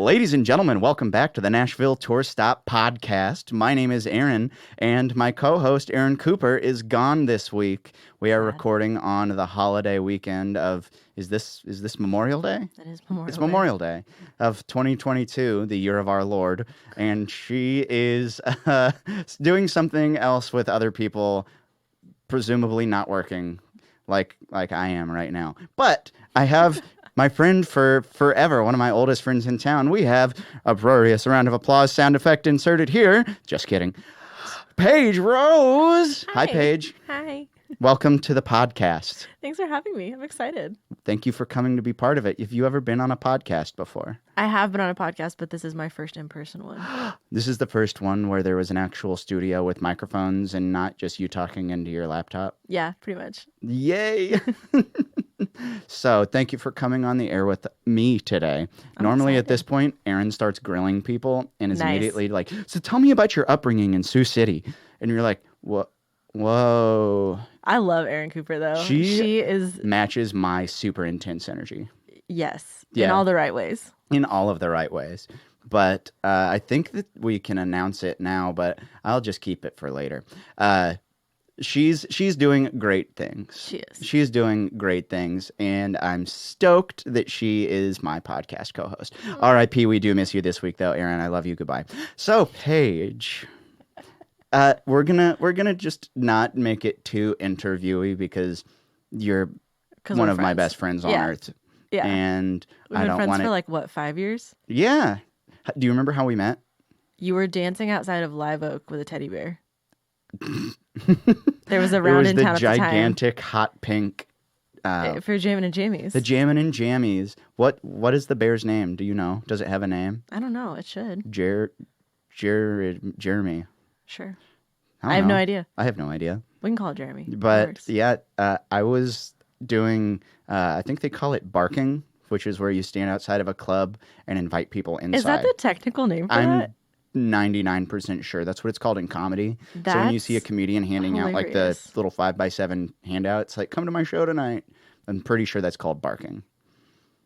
Ladies and gentlemen, welcome back to the Nashville Tour Stop Podcast. My name is Aaron, and my co-host, Aaron Cooper, is gone this week. We are recording on the holiday weekend of, is this Memorial Day? It is Memorial Day. It's Memorial Day of 2022, the year of our Lord, and she is doing something else with other people, presumably not working like I am right now. But I have... my friend for forever, one of my oldest friends in town. We have a uproarious round of applause sound effect inserted here. Just kidding. Paige Rose. Hi, Paige. Hi. Welcome to the podcast. Thanks for having me. I'm excited. Thank you for coming to be part of it. Have you ever been on a podcast before? I have been on a podcast, but this is my first in-person one. This is the first one where there was an actual studio with microphones and not just you talking into your laptop? Yeah, pretty much. Yay! So, thank you for coming on the air with me today. Normally at this point, Aaron starts grilling people and is immediately like, so tell me about your upbringing in Sioux City. And you're like, what? Whoa. I love Aaron Cooper, though. She matches my super intense energy. Yes. Yeah. In all the right ways. In all of the right ways. But I think that we can announce it now, but I'll just keep it for later. She's doing great things. She is. She's doing great things, and I'm stoked that she is my podcast co-host. R.I.P. We do miss you this week, though, Aaron. I love you. Goodbye. So, Paige, we're gonna just not make it too interviewy because you're one of my best friends on earth. Yeah, and we've been friends for 5 years? Yeah. Do you remember how we met? You were dancing outside of Live Oak with a teddy bear. There was a round in town at the time. It was the gigantic hot pink. For Jammin' and Jammies. The Jammin' and Jammies. What is the bear's name? Do you know? Does it have a name? I don't know. It should. Jeremy. Sure. I have no idea. I have no idea. We can call it Jeremy. But yeah, I was doing, I think they call it barking, which is where you stand outside of a club and invite people inside. Is that the technical name for that? 99% sure that's what it's called in comedy. So when you see a comedian handing out like the little 5x7 handout, it's like, come to my show tonight. I'm pretty sure that's called barking.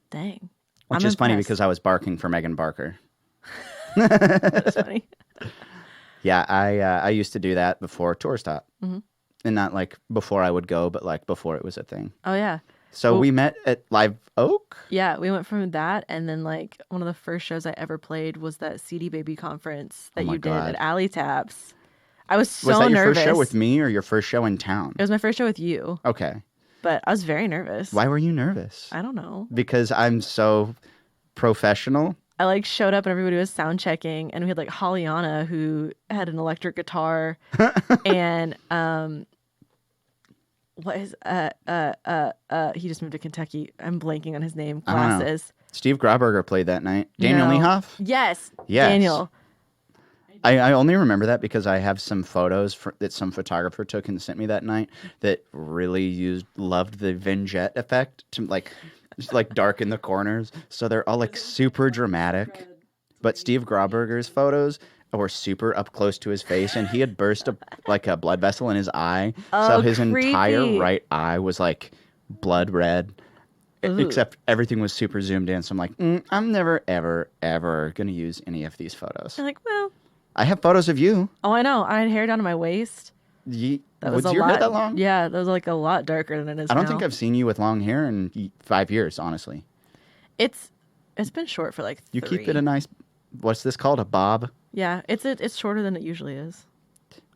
Dang. Which is funny because I was barking for Megan Barker. That's funny. Yeah, I used to do that before Tour Stop. Mm-hmm. And not like before I would go, but like before it was a thing. Oh, yeah. So we met at Live Oak? Yeah, we went from that, and then like one of the first shows I ever played was that CD Baby conference that you did at Alley Taps. I was so nervous. Was that your first show with me or your first show in town? It was my first show with you. Okay. But I was very nervous. Why were you nervous? I don't know. Because I'm so professional? I showed up and everybody was sound checking, and we had Hollyana who had an electric guitar and what is he just moved to Kentucky. I'm blanking on his name. Glasses. Steve Grauberger played that night. Daniel Niehoff? Yes. Daniel. I only remember that because I have some photos that some photographer took and sent me that night that really loved the vignette effect to just darken the corners. So they're all super dramatic. But Steve Grauberger's photos were super up close to his face, and he had burst a blood vessel in his eye. So his entire right eye was blood red. Ooh. Except everything was super zoomed in. So I'm like, I'm never, ever, ever going to use any of these photos. I'm like, well. I have photos of you. Oh, I know. I had hair down to my waist. Was your hair that long? Yeah, that was a lot darker than it is now. I don't think I've seen you with long hair in 5 years, honestly. It's been short for 3. You keep it a nice, what's this called, a bob? Yeah, it's shorter than it usually is.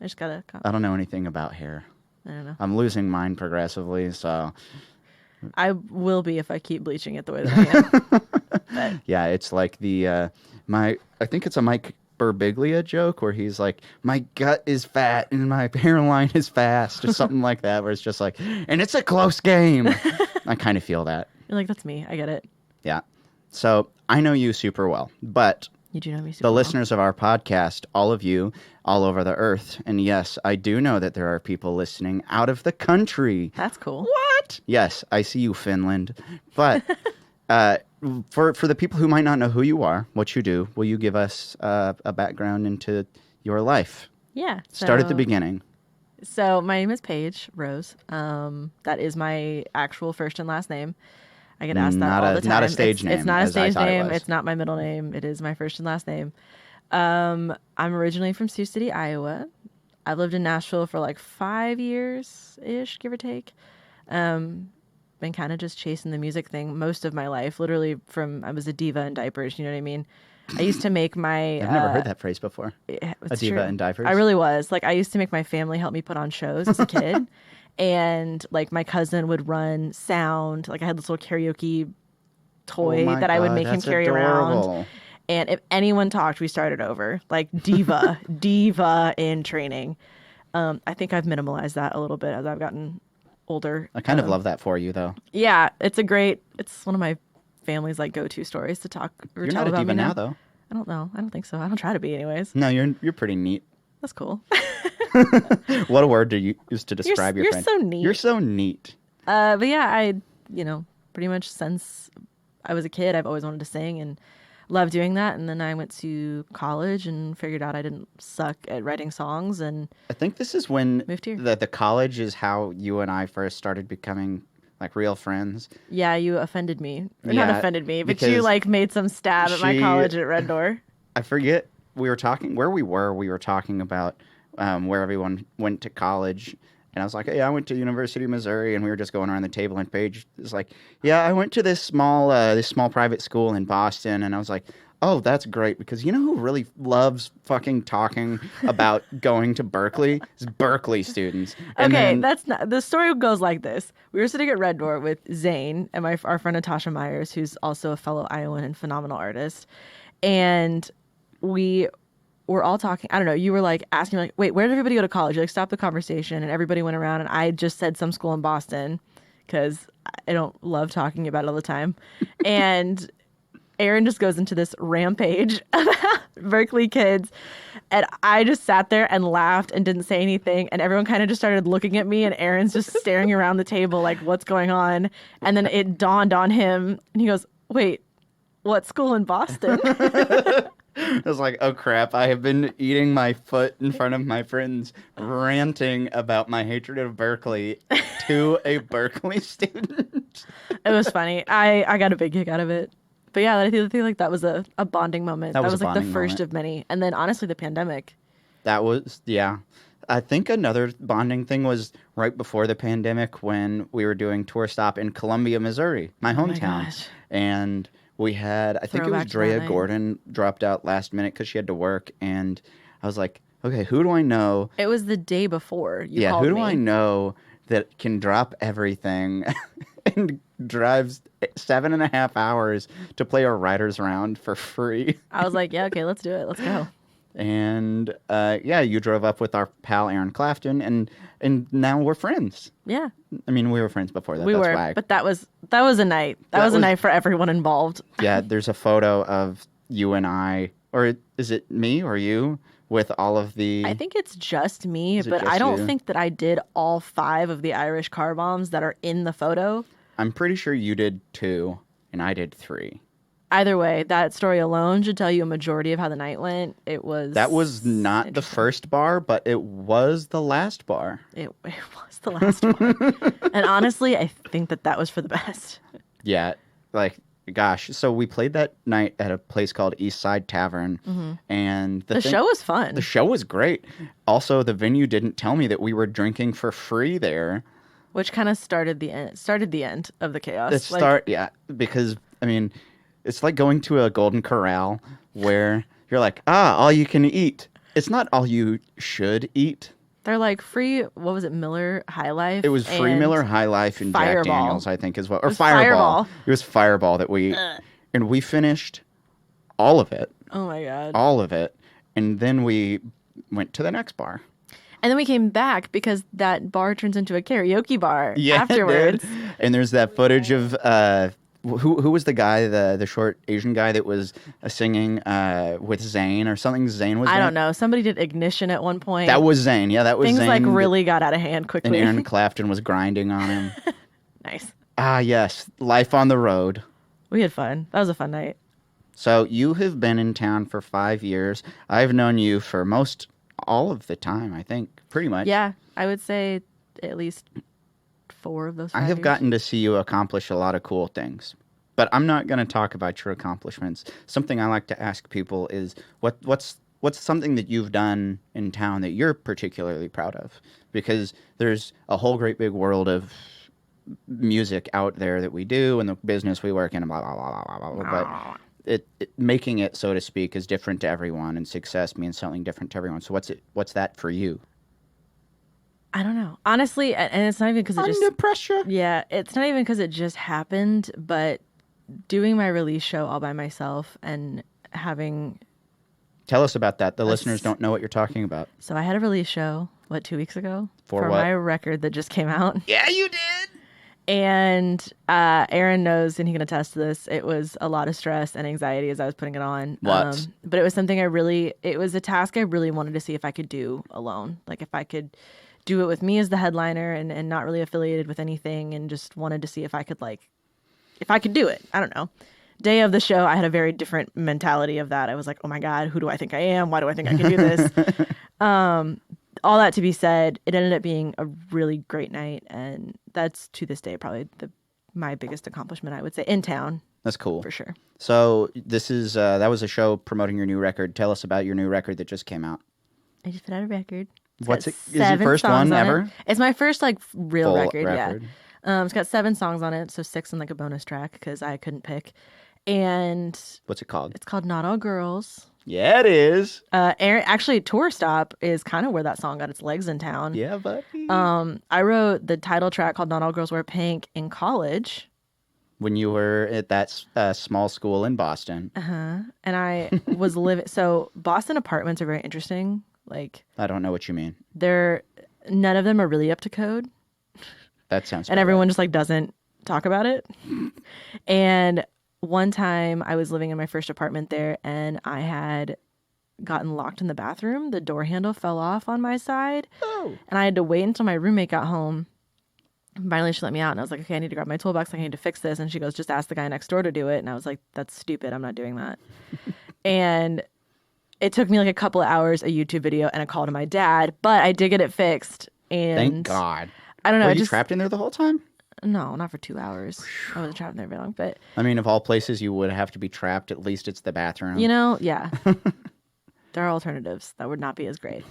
I just gotta... I don't know anything about hair. I don't know. I'm losing mine progressively, so... I will be if I keep bleaching it the way that I am. But... Yeah, it's like I think it's a Mike Birbiglia joke where he's like, my gut is fat and my hairline is fast, or something like that, where it's just and it's a close game. I kind of feel that. You're like, that's me. I get it. Yeah. So I know you super well, but you do know me super well. The listeners of our podcast, all of you, all over the earth, and yes, I do know that there are people listening out of the country. That's cool. What? Yes, I see you, Finland. But for the people who might not know who you are, what you do, will you give us a background into your life? Yeah. Start at the beginning. So my name is Paige Rose. That is my actual first and last name. I get asked that all the time. Not a stage name. It's not a stage name. It It's not my middle name. It is my first and last name. I'm originally from Sioux City, Iowa. I've lived in Nashville for like 5 years-ish, give or take. Been kind of just chasing the music thing most of my life. Literally from, I was a diva in diapers, you know what I mean? I used to make my... I've never heard that phrase before. A diva in diapers? I really was. Like, I used to make my family help me put on shows as a kid. And, like, my cousin would run sound. Like, I had this little karaoke toy that I would make him carry around. And if anyone talked, we started over. Like, diva in training. I think I've minimalized that a little bit as I've gotten older. I kind of love that for you, though. Yeah, it's one of my family's, like, go-to stories to talk or You're tell not a about diva me now, though. I don't know. I don't think so. I don't try to be anyways. No, you're pretty neat. That's cool. What a word do you use to describe your friend? You're so neat. You're so neat. But yeah, pretty much since I was a kid, I've always wanted to sing and loved doing that. And then I went to college and figured out I didn't suck at writing songs. And I think this is when moved here. The college is how you and I first started becoming like real friends. Yeah, you offended me. Yeah, not offended me, but you like made some stab at my college at Red Door. I forget we were talking where we were. We were talking about where everyone went to college. And I was like, hey, I went to University of Missouri, and we were just going around the table, and Paige was like, yeah, I went to this small private school in Boston. And I was like, oh, that's great, because you know who really loves fucking talking about going to Berkeley? It's Berkeley students. And that's not, the story goes like this. We were sitting at Red Door with Zane and our friend Natasha Myers, who's also a fellow Iowan and phenomenal artist. And we were all talking. I don't know. You were like asking, like, wait, where did everybody go to college? You like stopped the conversation, and everybody went around, and I just said some school in Boston because I don't love talking about it all the time. And Aaron just goes into this rampage about Berkeley kids, and I just sat there and laughed and didn't say anything, and everyone kind of just started looking at me, and Aaron's just staring around the table like, what's going on? And then it dawned on him, and he goes, wait, what school in Boston? I was like, oh crap, I have been eating my foot in front of my friends, ranting about my hatred of Berkeley to a Berkeley student. It was funny. I got a big kick out of it. But yeah, I feel like that was a bonding moment. That was like the first of many. And then honestly, the pandemic. That was, yeah. I think another bonding thing was right before the pandemic when we were doing tour stop in Columbia, Missouri, my hometown. Oh my gosh. And we had, I think it was Drea Gordon dropped out last minute because she had to work. And I was like, okay, who do I know? It was the day before you called me. Yeah, who do me. I know that can drop everything and drives 7.5 hours to play a writer's round for free? I was like, yeah, okay, let's do it. Let's go. And yeah, you drove up with our pal Aaron Clafton, and now we're friends. Yeah. I mean, we were friends before that. We That's were, why but that was a night. That was a night for everyone involved. Yeah, there's a photo of you and I, or is it me or you, with all of the... I think it's just me, but I don't think that I did all 5 of the Irish car bombs that are in the photo. I'm pretty sure you did 2, and I did 3. Either way, that story alone should tell you a majority of how the night went. That was not the first bar, but it was the last bar. It was the last bar. And honestly, I think that was for the best. Yeah, like, gosh. So we played that night at a place called East Side Tavern, and the show was fun. The show was great. Also, the venue didn't tell me that we were drinking for free there. Which kind of started the end of the chaos. Yeah, because, I mean... It's like going to a Golden Corral where you're like, all you can eat. It's not all you should eat. They're like free, what was it, Miller High Life? It was free Miller High Life and Fireball. Jack Daniels, I think, as well. Or Fireball. It was Fireball that we... And we finished all of it. Oh, my God. All of it. And then we went to the next bar. And then we came back because that bar turns into a karaoke bar afterwards. It did. And there's that footage of... Who was the guy, the short Asian guy that was singing with Zayn or something? Zayn was. I don't know. Somebody did Ignition at one point. That was Zayn. Yeah, that was Things Zayn. Like really got out of hand quickly. And Aaron Clafton was grinding on him. Nice. Yes, life on the road. We had fun. That was a fun night. So you have been in town for 5 years. I've known you for all of the time. I think pretty much. Yeah, I would say at least 4 of those 5 I have years. gotten to see you accomplish a lot of cool things, but I'm not going to talk about your accomplishments. Something I like to ask people is what's something that you've done in town that you're particularly proud of? Because there's a whole great big world of music out there that we do and the business we work in, and blah blah blah blah blah. blah. But making it, so to speak, is different to everyone, and success means something different to everyone. So what's that for you? I don't know. Honestly, and it's not even because it just... Under pressure. Yeah, it's not even because it just happened, but doing my release show all by myself and having... Tell us about that. The listeners don't know what you're talking about. So I had a release show, 2 weeks ago? For what? My record that just came out. Yeah, you did! And Aaron knows, and he can attest to this, it was a lot of stress and anxiety as I was putting it on. What? But it was something it was a task I really wanted to see if I could do alone. Like if I could do it with me as the headliner and not really affiliated with anything, and just wanted to see if I could do it. I don't know. Day of the show, I had a very different mentality of that. I was like, oh my God, who do I think I am? Why do I think I can do this? All that to be said, it ended up being a really great night, and that's to this day probably my biggest accomplishment, I would say, in town. That's cool. For sure. So this is that was a show promoting your new record. Tell us about your new record that just came out. I just put out a record. What's it? Is your first one ever? It's my first real Full record. Yeah. It's got 7 songs on it, so 6 on a bonus track because I couldn't pick. And what's it called? It's called Not All Girls. Yeah, it is. Aaron, actually, Tour Stop is kind of where that song got its legs in town. Yeah, buddy. I wrote the title track called Not All Girls Wear Pink in college. When you were at that small school in Boston. Uh-huh. And I was living... So Boston apartments are very interesting. Like, I don't know what you mean. None of them are really up to code. That sounds... And everyone just doesn't talk about it. And... one time I was living in my first apartment there, and I had gotten locked in the bathroom. The door handle fell off on my side. Oh. And I had to wait until my roommate got home. And finally, she let me out, and I was like, okay, I need to grab my toolbox. I need to fix this. And she goes, just ask the guy next door to do it. And I was like, that's stupid. I'm not doing that. And it took me a couple of hours, a YouTube video, and a call to my dad. But I did get it fixed. And thank God. I don't know. Were you trapped in there the whole time? No, not for 2 hours. I wasn't trapped in there very long, but... I mean, of all places you would have to be trapped, at least it's the bathroom. Yeah. There are alternatives that would not be as great.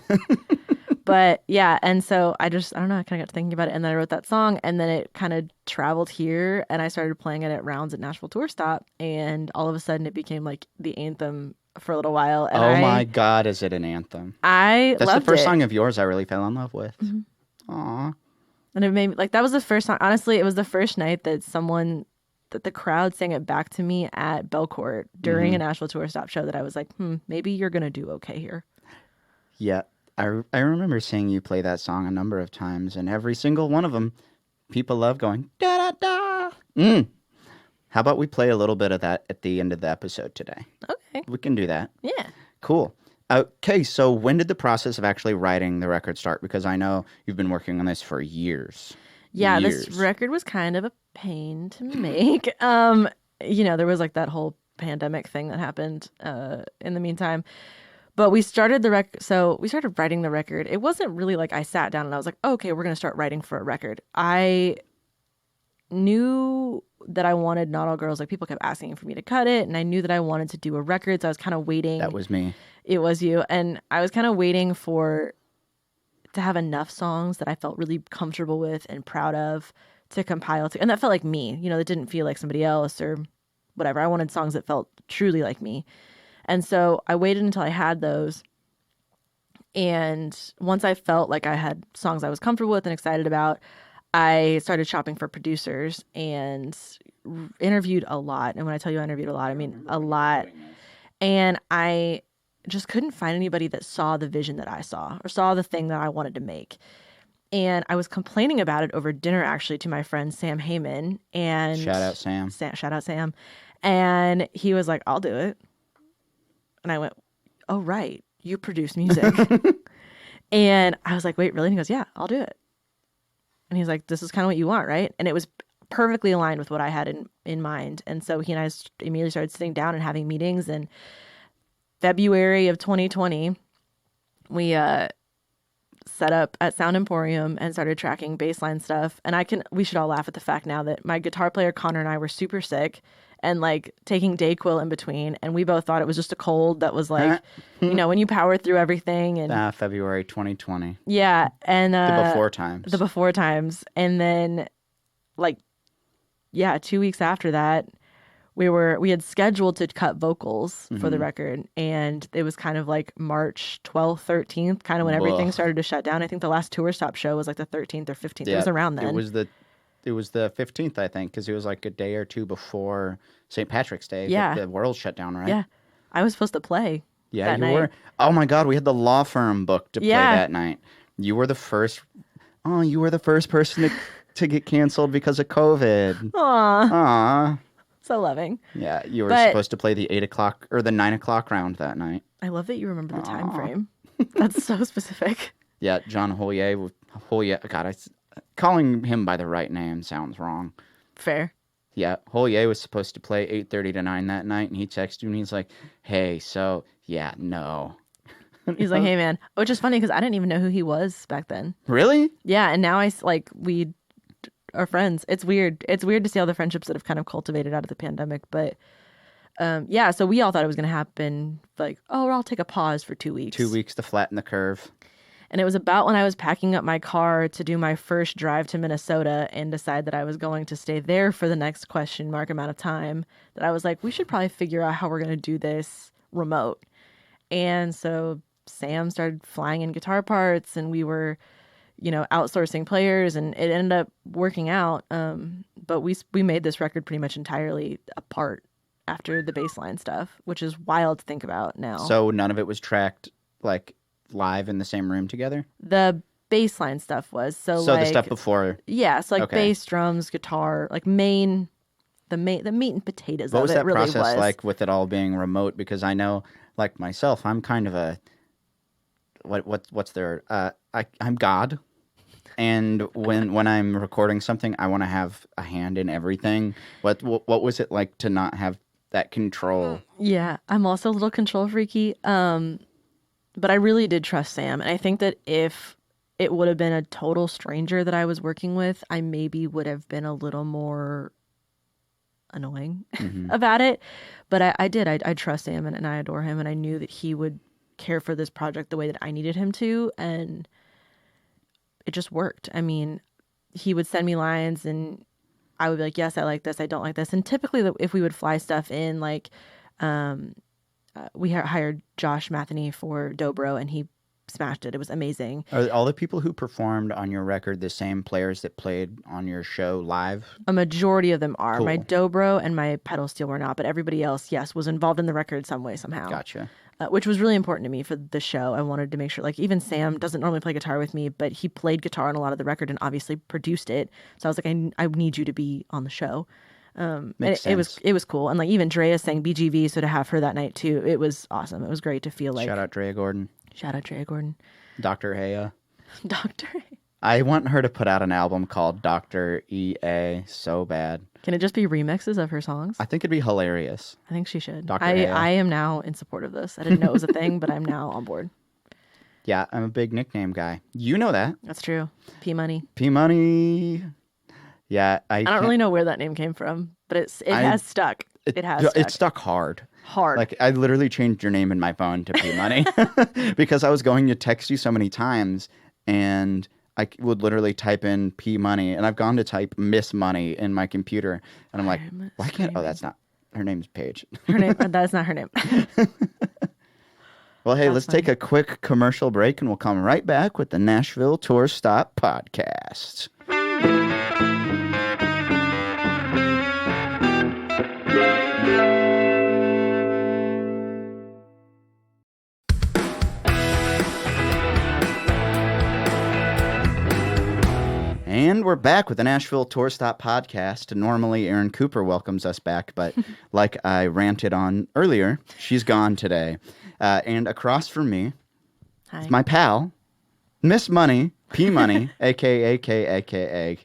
But, yeah, and so I don't know, I kind of got to thinking about it, and then I wrote that song, and then it kind of traveled here, and I started playing it at rounds at Nashville Tour Stop, and all of a sudden it became, the anthem for a little while. And my God, is it an anthem? That's the first song of yours I really fell in love with. Mm-hmm. Aw. And it made me, that was the first song. Honestly, it was the first night that the crowd sang it back to me at Belcourt during a Nashville Tour Stop show that I was like, maybe you're going to do okay here. Yeah. I remember seeing you play that song a number of times, and every single one of them, people love going, da-da-da. How about we play a little bit of that at the end of the episode today? Okay. We can do that. Yeah. Cool. Okay, so when did the process of actually writing the record start? Because I know you've been working on this for years. Yeah, this record was kind of a pain to make. There was that whole pandemic thing that happened in the meantime. But we started we started writing the record. It wasn't really I sat down and I was like, okay, we're going to start writing for a record. I knew that I wanted Not All Girls. People kept asking for me to cut it, and I knew that I wanted to do a record, so I was kind of waiting. That was me. It was you. And I was kind of waiting to have enough songs that I felt really comfortable with and proud of to compile to. And that felt like me. That didn't feel like somebody else or whatever. I wanted songs that felt truly like me. And so I waited until I had those. And once I felt like I had songs I was comfortable with and excited about, I started shopping for producers and interviewed a lot. And when I tell you I interviewed a lot, I mean a lot. And I just couldn't find anybody that saw the vision that I saw or saw the thing that I wanted to make. And I was complaining about it over dinner, actually, to my friend Sam Heyman. And shout out Sam. Shout out Sam. And he was like, I'll do it. And I went, oh, right. You produce music. And I was like, wait, really? And he goes, yeah, I'll do it. And he's like, this is kind of what you want, right? And it was perfectly aligned with what I had in mind. And so he and I immediately started sitting down and having meetings. And February of 2020, we set up at Sound Emporium and started tracking baseline stuff. And we should all laugh at the fact now that my guitar player Connor and I were super sick and like taking Dayquil in between. And we both thought it was just a cold that was like, when you power through everything. And February 2020. Yeah. And the before times. The before times. And then 2 weeks after that, we had scheduled to cut vocals for the record, and it was kind of like March 12th, 13th, kind of when everything started to shut down. I think the last tour stop show was like the 13th or 15th. It was around then. It was the 15th, I think, because it was like a day or two before St. Patrick's Day. Yeah. The world shut down, right? Yeah. I was supposed to play. Yeah, that you night. were. Oh my God, we had the law firm booked to play that night. You were the first. Oh, you were the first person to get canceled because of COVID. Aw. So loving. Yeah, you were supposed to play the 8 o'clock or the 9 o'clock round that night. I love that you remember the time frame. That's so specific. Yeah, John Hollier. God, calling him by the right name sounds wrong. Fair. Yeah, Hollier was supposed to play 8:30 to 9 that night, and he texted me. He's like, "Hey, so yeah, no." He's like, "Hey, man," which is funny because I didn't even know who he was back then. Really? Yeah, and now we are friends. It's weird. It's weird to see all the friendships that have kind of cultivated out of the pandemic. But so we all thought it was going to happen. Like, I'll take a pause for 2 weeks. 2 weeks to flatten the curve. And it was about when I was packing up my car to do my first drive to Minnesota and decide that I was going to stay there for the next question mark amount of time, that I was like, we should probably figure out how we're going to do this remote. And so Sam started flying in guitar parts, and we were, outsourcing players, and it ended up working out. But we made this record pretty much entirely apart after the baseline stuff, which is wild to think about now. So none of it was tracked like live in the same room together? The baseline stuff was. So the stuff before. Yeah, so bass, drums, guitar, like the meat and potatoes what of was it that really process was. like with it all being remote? Because I know, like myself, I'm kind of a what's there? I'm God, and when I'm recording something, I want to have a hand in everything. What was it like to not have that control? Yeah, I'm also a little control freaky. But I really did trust Sam. And I think that if it would have been a total stranger that I was working with, I maybe would have been a little more annoying about it. But I did. I trust Sam and I adore him. And I knew that he would care for this project the way that I needed him to. And it just worked. I mean, he would send me lines and I would be like, yes, I like this. I don't like this. And typically if we would fly stuff in, like, we hired Josh Matheny for Dobro, and he smashed it. It was amazing. Are all the people who performed on your record the same players that played on your show live? A majority of them are. Cool. My Dobro and my pedal steel were not, but everybody else, yes, was involved in the record some way, somehow. Gotcha. Which was really important to me for the show. I wanted to make sure, like, even Sam doesn't normally play guitar with me, but he played guitar on a lot of the record and obviously produced it. So I was like, I need you to be on the show. It was cool. And like even Drea sang BGV, so to have her that night too, it was awesome. It was great to feel like. Shout out Drea Gordon. Dr. Haya. Dr. I want her to put out an album called Dr. EA so bad. Can it just be remixes of her songs? I think it'd be hilarious. I think she should. Dr. I Haya. am now in support of this. I didn't know it was a thing, but I'm now on board. Yeah, I'm a big nickname guy. You know that. That's true. P Money. P Money. Yeah, I don't really know where that name came from, but it has stuck. It has stuck. It stuck hard. Hard. Like, I literally changed your name in my phone to P Money because I was going to text you so many times, and I would literally type in P Money, and I've gone to type Miss Money in my computer, and I'm like, why can't? Oh, that's not her name's Paige. That's not her name. Well, hey, let's take a quick commercial break, and we'll come right back with the Nashville Tour Stop podcast. And we're back with the Nashville Tour Stop podcast. Normally, Aaron Cooper welcomes us back, but like I ranted on earlier, she's gone today. And across from me is my pal, Miss Money, P Money, a.k.a.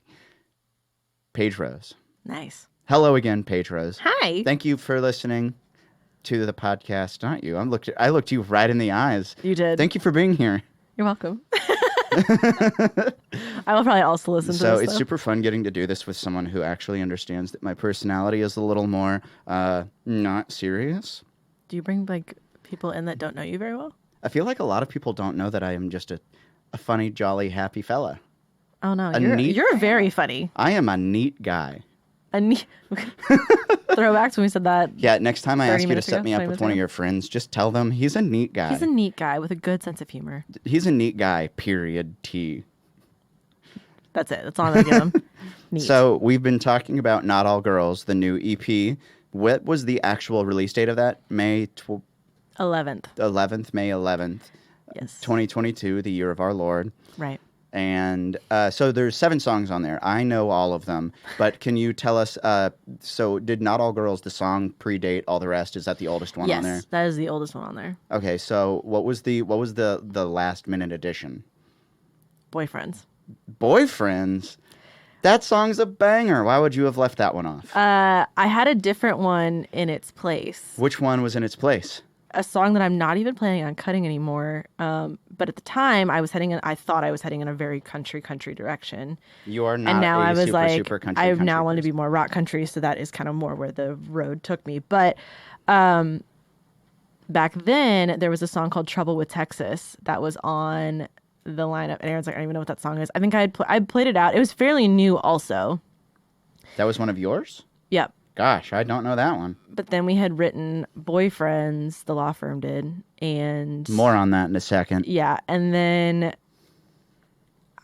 Paige Rose. Nice. Hello again, Paige Rose. Hi. Thank you for listening to the podcast, not you. I looked you right in the eyes. You did. Thank you for being here. You're welcome. I will probably also listen to So this. it's though. super fun getting to do this with someone who actually understands that my personality is a little more not serious. Do you bring like people in that don't know you very well? I feel like a lot of people don't know that I am just a funny, jolly, happy fella. Oh no, A neat- you're very funny. I am a neat guy. A neat throwback to when we said that. Yeah, next time I 30 ask you to minutes set ago, me up 20 with minutes one of ago. your friends, just tell them he's a neat guy. He's a neat guy with a good sense of humor. He's a neat guy, period, T. That's it. That's all I'm gonna give him. Neat. So we've been talking about Not All Girls, the new EP. What was the actual release date of that? May 11th. 11th, May 11th, Yes. 2022, the year of our Lord. Right. And so there's 7 songs on there. I know all of them, but can you tell us? So did Not All Girls, the song, predate all the rest? Is that the oldest one on there? Yes, that is the oldest one on there. Okay, so what was the last minute addition? Boyfriends. Boyfriends. That song's a banger. Why would you have left that one off? I had a different one in its place. Which one was in its place? A song that I'm not even planning on cutting anymore. But at the time, I thought I was heading in a very country direction. You are not. And now a I was super, like, super country. I country now want to person. be more rock country, so that is kind of more where the road took me. But back then, there was a song called "Trouble with Texas" that was on the lineup, and Aaron's like, I don't even know what that song is. I think I played it out. It was fairly new, also. That was one of yours? Yep. Gosh, I don't know that one. But then we had written Boyfriends, the law firm did, and More on that in a second. yeah, and then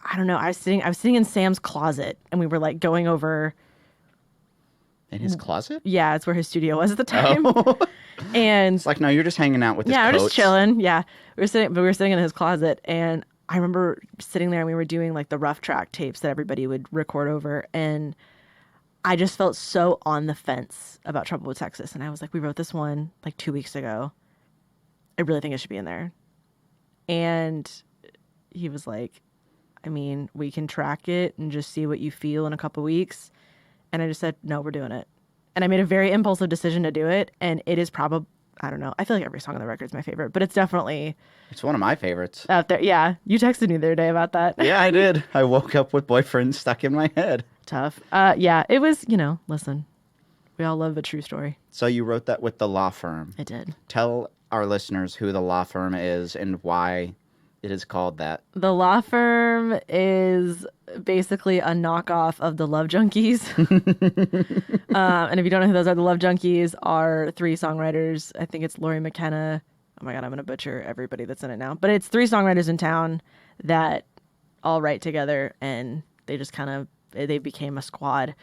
I don't know. I was sitting in Sam's closet, and we were like going over. In his closet? Yeah, it's where his studio was at the time. Oh. And It's like, no, you're just hanging out with his yeah, we're coats. just chilling. Yeah, we were sitting in his closet, and I remember sitting there, and we were doing like the rough track tapes that everybody would record over, and I just felt so on the fence about Trouble with Texas, and I was like, we wrote this one like 2 weeks ago. I really think it should be in there. And he was like, I mean, we can track it and just see what you feel in a couple weeks. And I just said, no, we're doing it. And I made a very impulsive decision to do it. And it is probably, I don't know. I feel like every song on the record is my favorite, but it's definitely It's one of my favorites. out there. Yeah. You texted me the other day about that. Yeah, I did. I woke up with Boyfriend stuck in my head. Tough. Yeah. It was, listen, we all love a true story. So you wrote that with the law firm. I did. Tell our listeners who the law firm is and why it is called that. The law firm is basically a knockoff of the Love Junkies. And if you don't know who those are, the Love Junkies are 3 songwriters. I think it's Lori McKenna. Oh my God, I'm going to butcher everybody that's in it now. But it's 3 songwriters in town that all write together, and they just they became a squad.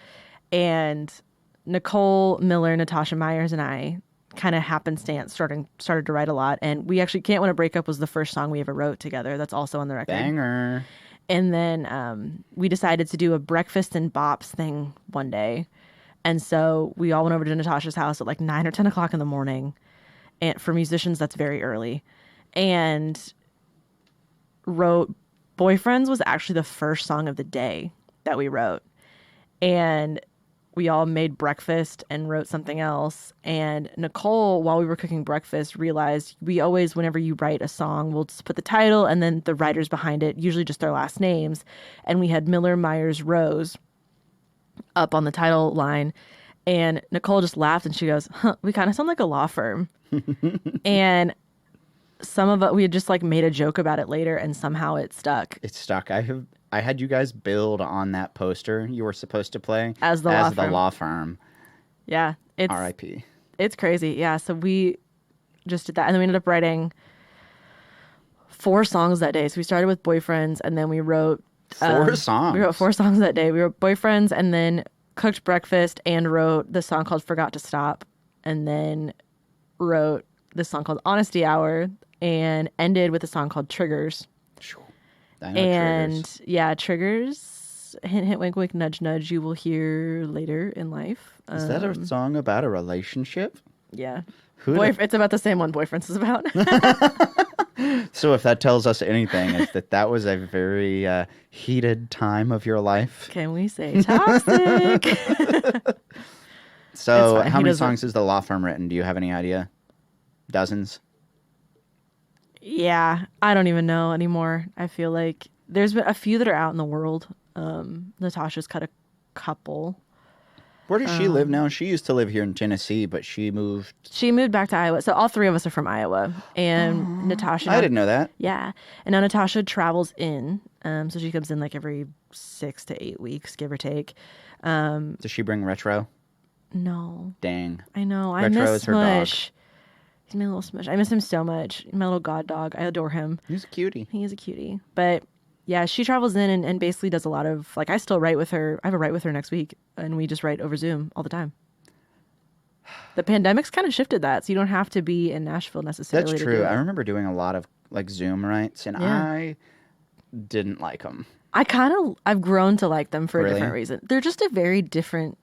And Nicole Miller, Natasha Myers, and I kind of happenstance started to write a lot. And we actually Can't Win a Breakup was the first song we ever wrote together. That's also on the record. Banger. And then we decided to do a breakfast and bops thing one day. And so we all went over to Natasha's house at like 9 or 10 o'clock in the morning. And for musicians, that's very early. And wrote Boyfriends was actually the first song of the day that we wrote. And we all made breakfast and wrote something else. And Nicole, while we were cooking breakfast, realized we always, whenever you write a song, we'll just put the title and then the writers behind it, usually just their last names. And we had Miller, Myers, Rose up on the title line. And Nicole just laughed and she goes, we kind of sound like a law firm. And some of it, we had just like made a joke about it later and somehow it stuck. It's stuck. I had you guys build on that poster you were supposed to play As the law firm. Yeah. It's R.I.P. It's crazy. Yeah. So we just did that. And then we ended up writing 4 songs that day. So we started with Boyfriends and then we wrote 4 songs. We wrote 4 songs that day. We wrote Boyfriends and then cooked breakfast and wrote the song called Forgot to Stop. And then wrote this song called Honesty Hour and ended with a song called Triggers. I know And Triggers. yeah, Triggers, hint, hint, wink, wink, nudge, nudge, you will hear later in life. Is that a song about a relationship? Yeah. Who'da- It's about the same one Boyfriends is about. So if that tells us anything, is that was a very heated time of your life. Can we say toxic? So It's fine. how He many doesn't- songs has the law firm written? Do you have any idea? Dozens? Yeah, I don't even know anymore. I feel like there's been a few that are out in the world. Natasha's cut a couple. Where does she live now? She used to live here in Tennessee, but she moved. She moved back to Iowa. So all three of us are from Iowa. And Natasha. I didn't know that. Yeah. And now Natasha travels in. So she comes in like every 6 to 8 weeks, give or take. Does she bring retro? No. Dang. I know. I Retro miss is her dog. Smush. He's my little Smush. I miss him so much. My little god dog. I adore him. He's a cutie. He is a cutie. But yeah, she travels in and basically does a lot of, like, I still write with her. I have a write with her next week, and we just write over Zoom all the time. The pandemic's kind of shifted that, so you don't have to be in Nashville necessarily. That's to true. do it. I remember doing a lot of like Zoom writes, and Yeah. I didn't like them. I've grown to like them for a Really? different reason. They're just a very different,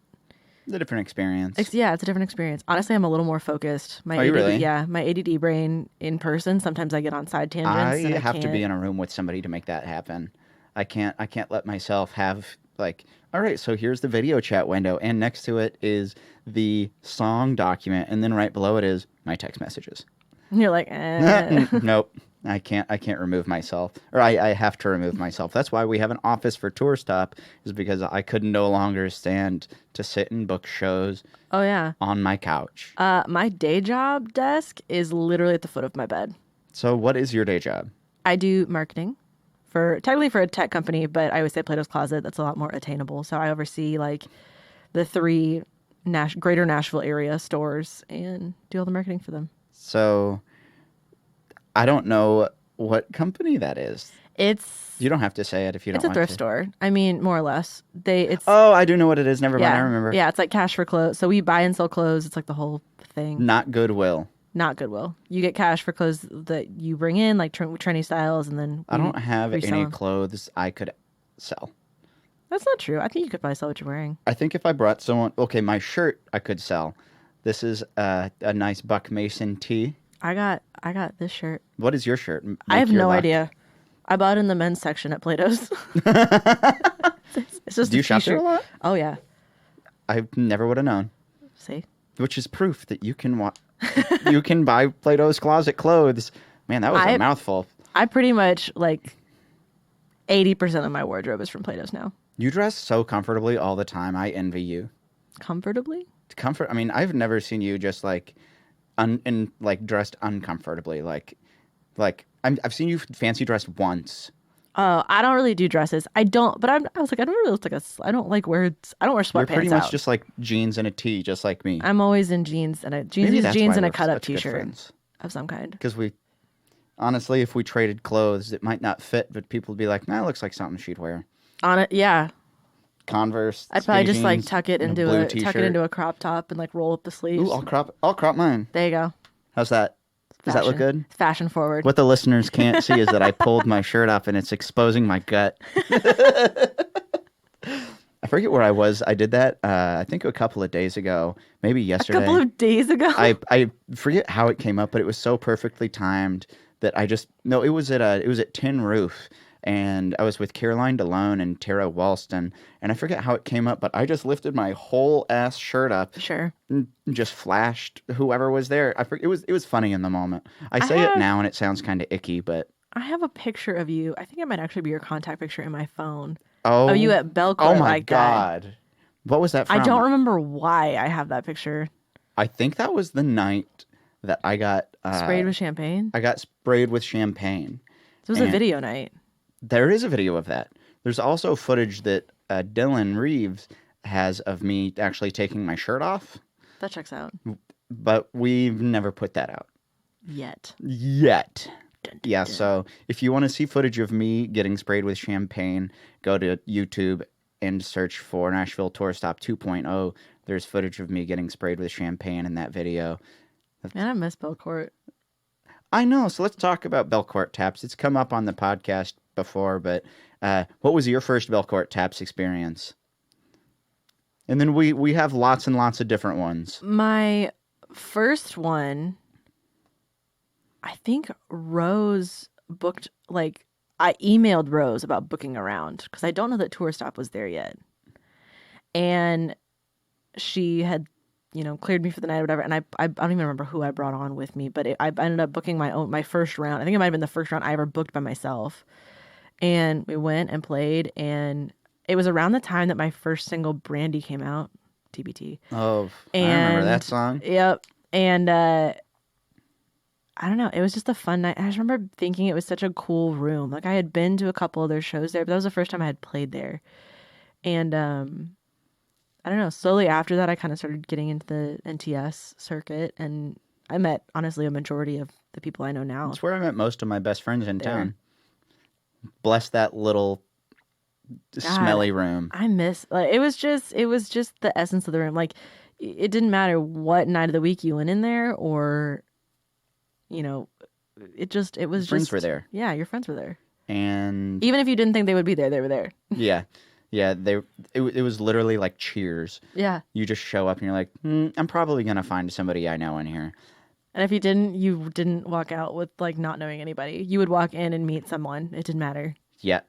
It's a different experience. it's a different experience. Honestly, I'm a little more focused. My Are you ADD, really? Yeah, my ADD brain in person, sometimes I get on side tangents. I and have to can't- be in a room with somebody to make that happen. I can't let myself have like, all right, so here's the video chat window, and next to it is the song document, and then right below it is my text messages. You're like, Nope. I can't remove myself, or I have to remove myself. That's why we have an office for Tour Stop, is because I could no longer stand to sit and book shows oh yeah. on my couch. My day job desk is literally at the foot of my bed. So what is your day job? I do marketing technically for a tech company, but I always say Plato's Closet. That's a lot more attainable. So I oversee like the 3 greater Nashville area stores and do all the marketing for them. So I don't know what company that is. You don't have to say it if you don't It's a want thrift to. store. I mean, more or less. Oh, I do know what it is. Never mind. I remember. Yeah, it's like cash for clothes. So we buy and sell clothes. It's like the whole thing. Not Goodwill. Not Goodwill. You get cash for clothes that you bring in, like trendy styles, and then I don't have resell any them. clothes I could sell. That's not true. I think you could probably sell what you're wearing. I think if I brought someone, okay, my shirt I could sell. This is a nice Buck Mason tee. I got this shirt. What is your shirt? I have Make your no luck. idea. I bought it in the men's section at Plato's. It's just Do you a shop there a t-shirt. lot? Oh yeah. I never would have known. See? Which is proof that you can you can buy Plato's Closet clothes. Man, that was a mouthful. I pretty much like 80% of my wardrobe is from Plato's now. You dress so comfortably all the time. I envy you. Comfortably? Comfort. I mean, I've never seen you just like, dressed uncomfortably. I've seen you fancy dressed once. Oh, I don't really do dresses. I don't, but I was like, I don't really look like I don't like wear, I don't wear sweatpants You're pretty much out. just like jeans and a tee, just like me. I'm always in jeans and Maybe that's jeans why and a we're cut up such good t-shirt friends. of some kind. Because honestly, if we traded clothes, it might not fit, but people would be like, nah, it looks like something she'd wear. On it, yeah. Converse. I'd probably skinny just like jeans, tuck it and into blue tuck it t-shirt. into a crop top and like roll up the sleeves. Ooh, I'll crop mine. There you go. How's that? Does that look good? Fashion forward. What the listeners can't see is that I pulled my shirt up and it's exposing my gut. I forget where I was. I did that, I think a couple of days ago, maybe yesterday. A couple of days ago. I forget how it came up, but it was so perfectly timed that it was at Tin Roof, and I was with Caroline DeLone and Tara Walston, and I forget how it came up, but I just lifted my whole ass shirt up. Sure. And just flashed whoever was there. It was funny in the moment. I say it now and it sounds kind of icky, but I have a picture of you. I think it might actually be your contact picture in my phone. oh, Of you at Belcourt. oh my like that. god, what was that from? I don't remember why I have that picture. I think that was the night that I got Sprayed with champagne. I got sprayed with champagne. It was a and- video night. There is a video of that. There's also footage that Dylan Reeves has of me actually taking my shirt off, That checks out. but we've never put that out Yet. yet. Dun, dun, Yeah, dun. so if you want to see footage of me getting sprayed with champagne, go to YouTube and search for Nashville Tour Stop 2.0. There's footage of me getting sprayed with champagne in that video. Man, I miss Belcourt. I know, so let's talk about Belcourt Taps. It's come up on the podcast before, but what was your first Belcourt Taps experience? And then we have lots and lots of different ones. My first one, I think Rose booked, like, I emailed Rose about booking around because I don't know that Tour Stop was there yet. And she had, cleared me for the night or whatever. And I don't even remember who I brought on with me, but I ended up booking my first round. I think it might have been the first round I ever booked by myself. And we went and played, and it was around the time that my first single, Brandy, came out, TBT. Oh, And, I remember that song. Yep. And I don't know. It was just a fun night. I just remember thinking it was such a cool room. Like, I had been to a couple of their shows there, but that was the first time I had played there. And I don't know. Slowly after that, I kind of started getting into the NTS circuit, and I met, honestly, a majority of the people I know now. That's where I met most of my best friends in town. Bless that little smelly room. I miss, like, it was just the essence of the room. Like, it didn't matter what night of the week you went in there, or, you know, it was friends just were there. Yeah, your friends were there, and even if you didn't think they would be there, they were there. Yeah, it was literally like Cheers. Yeah, you just show up and you're like, I'm probably gonna find somebody I know in here. And if you didn't walk out with, like, not knowing anybody. You would walk in and meet someone. It didn't matter. Yeah.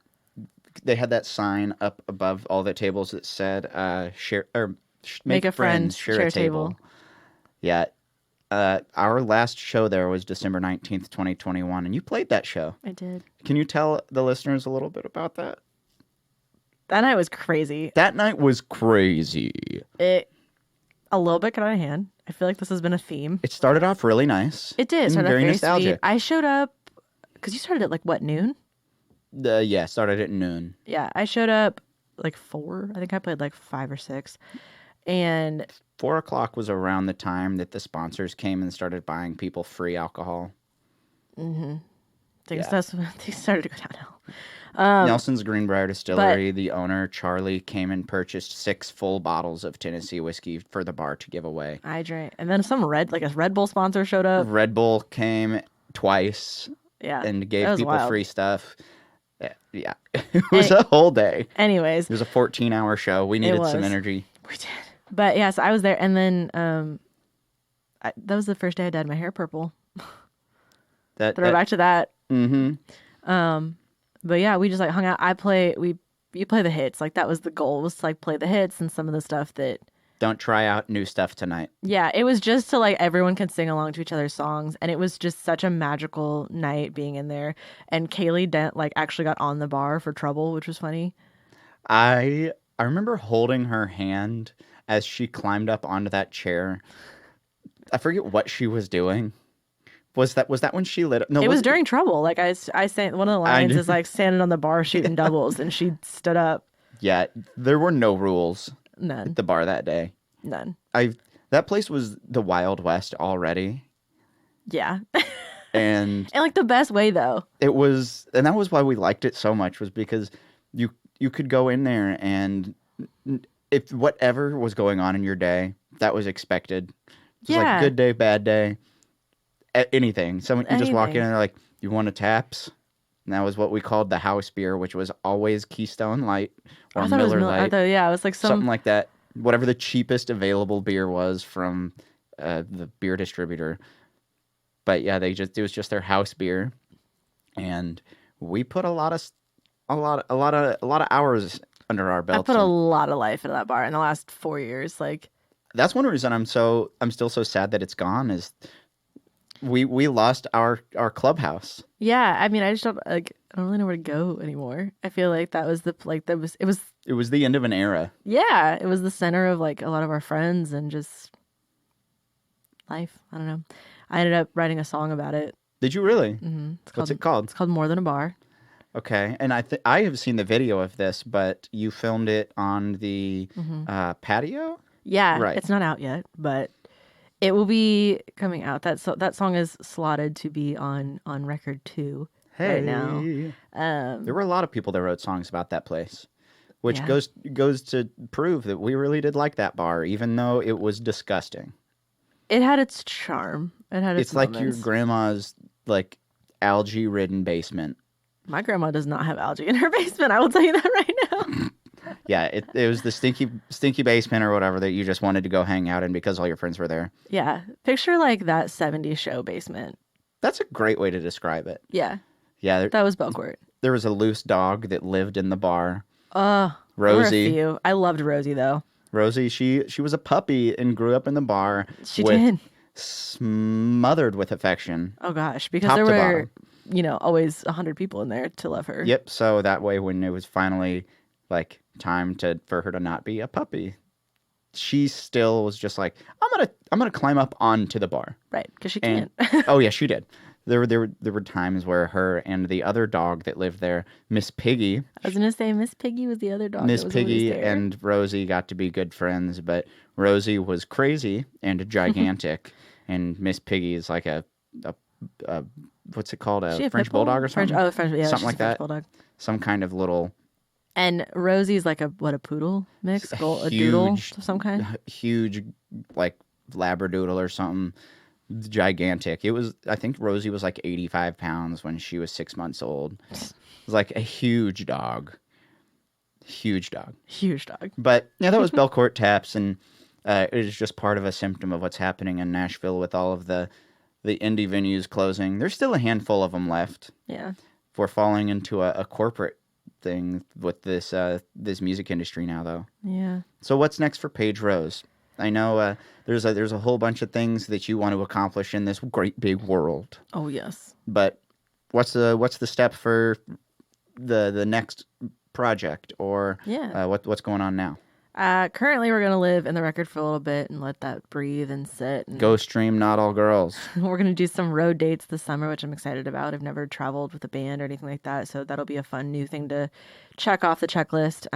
They had that sign up above all the tables that said, share or make a friend, share a table. Yeah. Our last show there was December 19th, 2021, and you played that show. I did. Can you tell the listeners a little bit about that? That night was crazy. It a little bit got out of hand. I feel like this has been a theme. It started off really nice. It did. Started very off very nostalgic. sweet. I showed up because you started at, like, what, noon? Yeah, started at noon. Yeah, I showed up like 4. I think I played like 5 or 6. And 4 o'clock was around the time that the sponsors came and started buying people free alcohol. things started to go downhill. Nelson's Greenbrier Distillery, the owner, Charlie, came and purchased 6 full bottles of Tennessee whiskey for the bar to give away. I drank. And then a Red Bull sponsor showed up. Red Bull came twice and gave people free stuff. Yeah. It was a whole day. Anyways. It was a 14-hour show. We needed some energy. We did. But, yeah, so I was there. And then that was the first day I dyed my hair purple. Throw back to that. Mm-hmm. But yeah, we just, like, hung out. You play the hits. Like, that was the goal, was to, like, play the hits and some of the stuff that. Don't try out new stuff tonight. Yeah, it was just to, like, everyone can sing along to each other's songs, and it was just such a magical night being in there. And Kaylee Dent, like, actually got on the bar for Trouble, which was funny. I remember holding her hand as she climbed up onto that chair. I forget what she was doing. Was that when she lit up? No, it was during Trouble. Like, I sang, one of the lines is, like, standing on the bar shooting doubles, and she stood up. Yeah, there were no rules. None. At the bar that day. None. That place was the Wild West already. Yeah. And in, like, the best way, though. It was, and that was why we liked it so much, was because you could go in there, and if whatever was going on in your day, that was expected. It was like good day, bad day, anything. Someone you just walk in and they're like, "You want a taps?" And that was what we called the house beer, which was always Keystone Light or Miller Lite. It was like something like that. Whatever the cheapest available beer was from the beer distributor. But yeah, it was just their house beer, and we put a lot of hours under our belts. I put a lot of life into that bar in the last 4 years. Like, that's one reason I'm still so sad that it's gone, is we lost our clubhouse. Yeah, I mean, I don't really know where to go anymore. I feel like that was it was the end of an era. Yeah, it was the center of, like, a lot of our friends and just life. I don't know. I ended up writing a song about it. Did you really? Mm-hmm. What's it called? It's called More Than a Bar. Okay, and I have seen the video of this, but you filmed it on the patio? Yeah, right. It's not out yet, but it will be coming out. That song is slotted to be on record 2 right now. There were a lot of people that wrote songs about that place, which goes to prove that we really did like that bar, even though it was disgusting. It had its charm. It's like your grandma's, like, algae-ridden basement. My grandma does not have algae in her basement. I will tell you that right now. Yeah, it was the stinky basement or whatever that you just wanted to go hang out in because all your friends were there. Yeah. Picture, like, that 70s show basement. That's a great way to describe it. Yeah. Yeah. That was Belcourt. There was a loose dog that lived in the bar. Rosie. There were a few. I loved Rosie, though. Rosie, she was a puppy and grew up in the bar. She did. Smothered with affection. Oh, gosh. Because there were always 100 people in there to love her. Yep. So that way, when it was finally like time for her to not be a puppy, she still was just like, I'm gonna climb up onto the bar. Right, because she And can't. oh yeah, she did. There were times where her and the other dog that lived there, Miss Piggy, I was gonna say Miss Piggy was the other dog. Miss that was always Piggy there. and Rosie got to be good friends, but Rosie was crazy and gigantic, and Miss Piggy is like a what's it called, She a a French pit bull? bulldog or something, Yeah, something she's like a French that, bulldog. some kind of little And Rosie's like a poodle mix, a doodle of some kind. huge like labradoodle or something. Gigantic. I think Rosie was like 85 pounds when she was 6 months old. It was like a huge dog. Huge dog. Huge dog. But yeah, that was Belcourt Taps, and it is just part of a symptom of what's happening in Nashville with all of the indie venues closing. There's still a handful of them left. Yeah. We're falling into a corporate thing with this music industry now, though. Yeah. So what's next for Paige Rose? I know there's a whole bunch of things that you want to accomplish in this great big world. Oh yes. But what's the step for the next project, or what's going on now? Currently, we're gonna live in the record for a little bit and let that breathe and sit. And Go stream Not All Girls. we're gonna do some road dates this summer, which I'm excited about. I've never traveled with a band or anything like that, so that'll be a fun new thing to check off the checklist.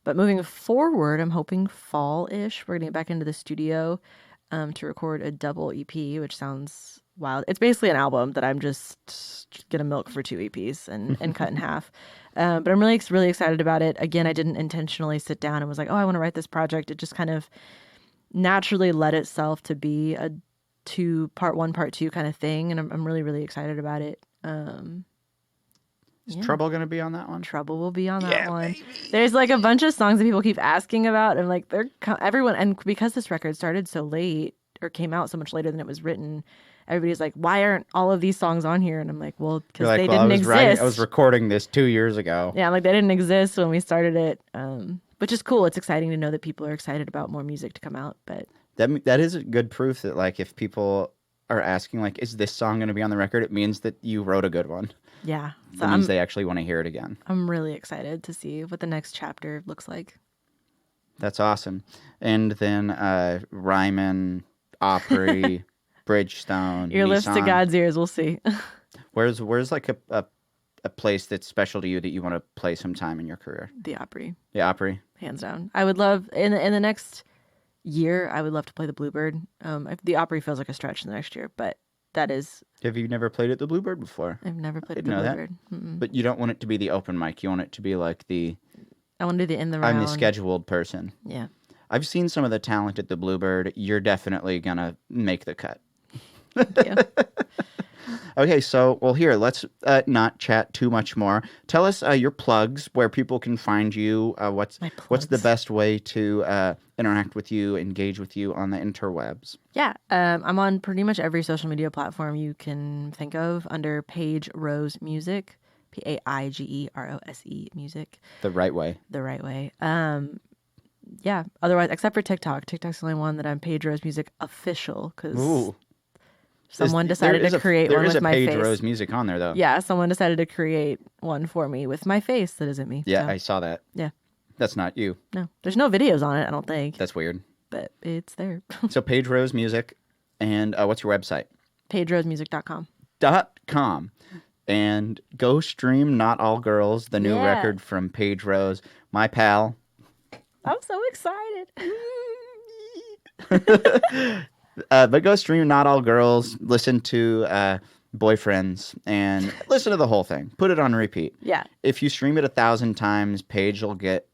But moving forward, I'm hoping fall-ish. We're gonna get back into the studio to record a double EP, which sounds wild. It's basically an album that I'm just gonna milk for 2 EPs and cut in half. But I'm really, really excited about it. Again, I didn't intentionally sit down and was like, oh, I want to write this project. It just kind of naturally led itself to be a part 1, part 2 kind of thing. And I'm really, really excited about it. Is Trouble going to be on that one? Trouble will be on that one. Baby. There's like a bunch of songs that people keep asking about. And like everyone, and because this record started so late or came out so much later than it was written, everybody's like, why aren't all of these songs on here? And I'm like, well, because they didn't exist. I was recording this 2 years ago. Yeah, like they didn't exist when we started it, which is cool. It's exciting to know that people are excited about more music to come out. But that is a good proof that like if people are asking like, is this song going to be on the record? It means that you wrote a good one. Yeah. So it means they actually want to hear it again. I'm really excited to see what the next chapter looks like. That's awesome. And then Ryman, Opry, Bridgestone, Your Nissan. lips to God's ears. We'll see. Where's like a place that's special to you that you want to play sometime in your career? The Opry. The Opry. Hands down. I would love in the next year. I would love to play the Bluebird. The Opry feels like a stretch in the next year, but that is. Have you never played at the Bluebird before? I've never played at the Bluebird. But you don't want it to be the open mic. You want it to be like the. I want to do the in the round. I'm the scheduled person. Yeah. I've seen some of the talent at the Bluebird. You're definitely gonna make the cut. Thank you. Okay, so here, let's not chat too much more. Tell us your plugs, where people can find you. What's the best way to interact with you, engage with you on the interwebs? Yeah, I'm on pretty much every social media platform you can think of under Paige Rose Music, PaigeRose music. The right way. The right way. Yeah. Otherwise, except for TikTok. TikTok's the only one that I'm Paige Rose Music official because someone decided to create one with my face. There is a Paige Rose Music on there, though. Yeah, someone decided to create one for me with my face that isn't me. Yeah, so. I saw that. Yeah. That's not you. No. There's no videos on it, I don't think. That's weird. But it's there. So Paige Rose Music, and what's your website? PaigeRoseMusic.com. .com. And go stream Not All Girls, the new record from Paige Rose, my pal. I'm so excited. But go stream Not All Girls, listen to Boyfriends, and listen to the whole thing. Put it on repeat. Yeah. If you stream it 1,000 times, Paige will get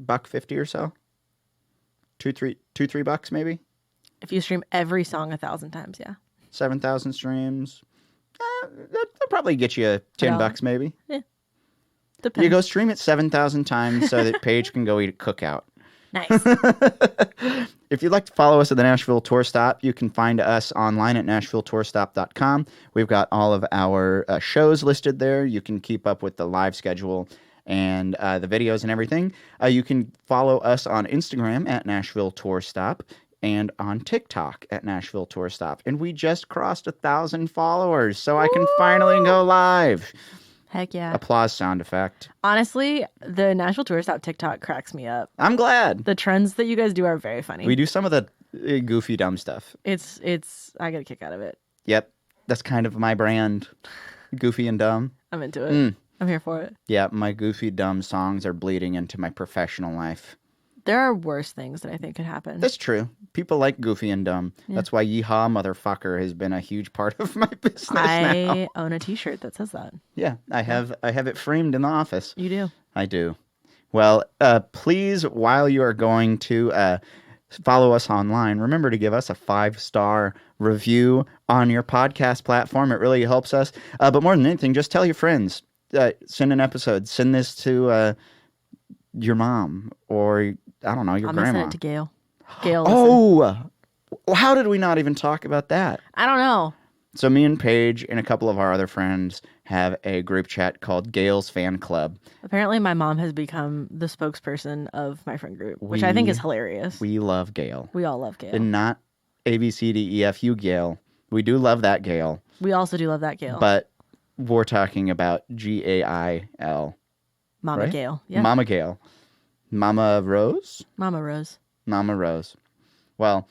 $1.50 or so. $2-3 maybe. If you stream every song 1,000 times, yeah. 7,000 streams. That'll probably get you $10 maybe. Yeah. Depends. You go stream it 7,000 times so that Paige can go eat a cookout. Nice. If you'd like to follow us at the Nashville Tour Stop, you can find us online at NashvilleTourStop.com. We've got all of our shows listed there. You can keep up with the live schedule and the videos and everything. You can follow us on Instagram at Nashville Tour Stop. and on TikTok at Nashville Tour Stop. And we just crossed 1,000 followers, so I can finally go live. Heck yeah. Applause sound effect. Honestly, the Nashville Tour Stop TikTok cracks me up. I'm glad. The trends that you guys do are very funny. We do some of the goofy, dumb stuff. It's I get a kick out of it. Yep. That's kind of my brand. Goofy and dumb. I'm into it. I'm here for it. Yeah, my goofy, dumb songs are bleeding into my professional life. There are worse things that I think could happen. That's true. People like goofy and dumb. Yeah. That's why Yeehaw Motherfucker has been a huge part of my business now. I own a t-shirt that says that. Yeah, I have it framed in the office. You do? I do. Well, please, while you are going to follow us online, remember to give us a 5-star review on your podcast platform. It really helps us. But more than anything, just tell your friends. Send an episode. Send this to your mom or, I don't know, your grandma. I'm going to send it to Gail. Gail, listen. How did we not even talk about that? I don't know. So me and Paige and a couple of our other friends have a group chat called Gail's Fan Club. Apparently my mom has become the spokesperson of my friend group, which I think is hilarious. We love Gail. We all love Gail. And not ABCDEFU Gail. We do love that Gail. We also do love that Gail. But we're talking about GAIL. Mama right? Gail. Yeah. Mama Gail. Mama Rose? Mama Rose. Mama Rose. Well,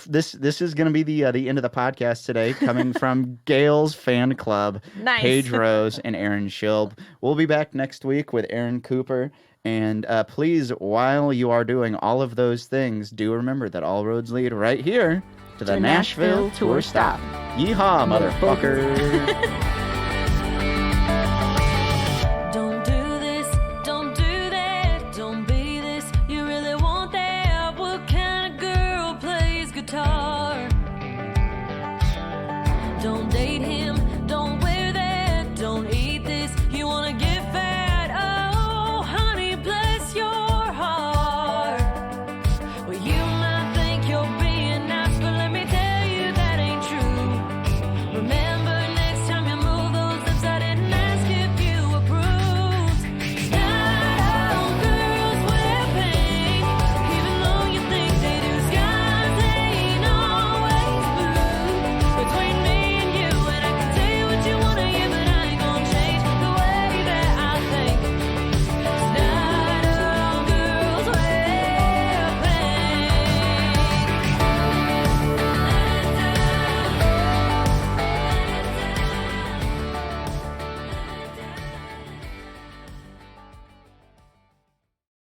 this is going to be the end of the podcast today, coming from Gail's Fan Club, nice. Paige Rose and Aaron Schilb. We'll be back next week with Aaron Cooper. And please, while you are doing all of those things, do remember that all roads lead right here to the Nashville Tour Stop. Yeehaw, motherfucker! Don't date him.